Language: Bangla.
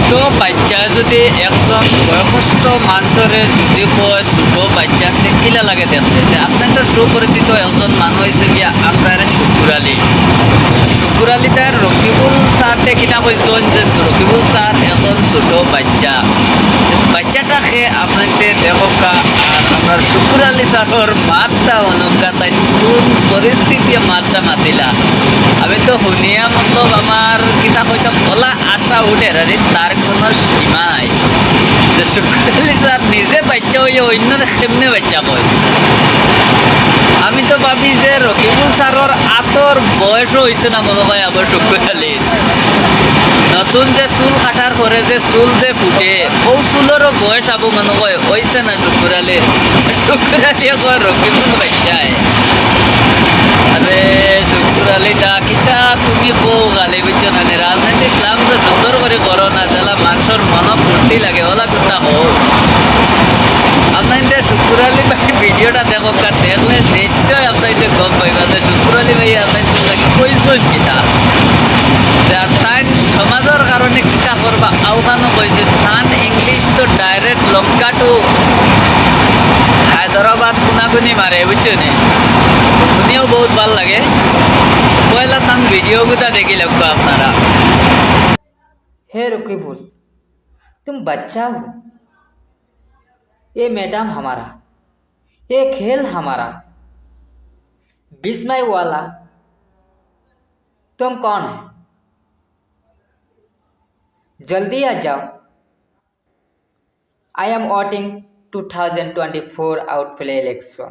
ছোট বাচ্চা যদি একজন বয়স্ক মানুষরে যদি কয় ছোট বাচ্চা কিলা লাগে দেখতে আপনার তো সুপরিচিত একজন মানুষ হয়েছে গিয়া আমরা শুকুর আলী। শুকুর আলী তার রকিবুল স্যারতে কিনা কইছেন যে রকিবুল স্যার এখন ছোট বাচ্চা বাচ্চাটাকে আপনাদের দেখা আর আমার শুকুর আলী স্যারের মাতটা অনুকা তাই কোন পরিস্থিতি মাতটা মাতিলা আমি তো শুনিয়া মতলব আমার কিনা কইতাম ওলা আশা উঠে আরে তার কোনো সীমা নাই যে শুকুর আলী স্যার নিজে বাচ্চা হইয়া অন্য কেমনে বাচ্চা কয়। আমি তো ভাবি যে রকিবুল স্যারের আতর বয়সও হয়েছে না মনে হয় আবার শুকুর আলীর নতুন যে চুল কাটার পরে যে চুল যে ফুটে ও চুলেরও বয়স আবু মনে হয় হয়েছে না শুকুর আলীর। শুকুর আলী কয় রকিবুল বাচ্চায় আরে শুকুর আলী দা কিতা তুমি কো গালি বুঝছো না রাজনৈতিক লাভ তো সুন্দর করে করো না যারা মানুষের মন ফুর্তি লাগে ওলা কথা হোক আপনাদের শুকুর আলী ভাই ভিডিওটা দেখো দেখলে নিশ্চয় আপনাদের গম পাইবা যে শুকুর আলী ভাই আপনাদের লাগে কইছেন কিতা আর তাই সমাজের কারণে কিতা করবা আহ্বানও কইছে তান ইংলিশ তো ডাইরেক্ট লঙ্কা টু হায়দ্রাবাদ কোনাকুনি মারে বুঝছো নি শুনিও বহুত ভাল লাগে পয়লা তান ভিডিওগুলা দেখি লাগবো আপনারা। हे रकीबुल, तुम बच्चा हो। ये मैदान हमारा, ये खेल हमारा। बिस्मय वाला तुम कौन है? जल्दी आ जाओ। I am voting 2024 Outplay election.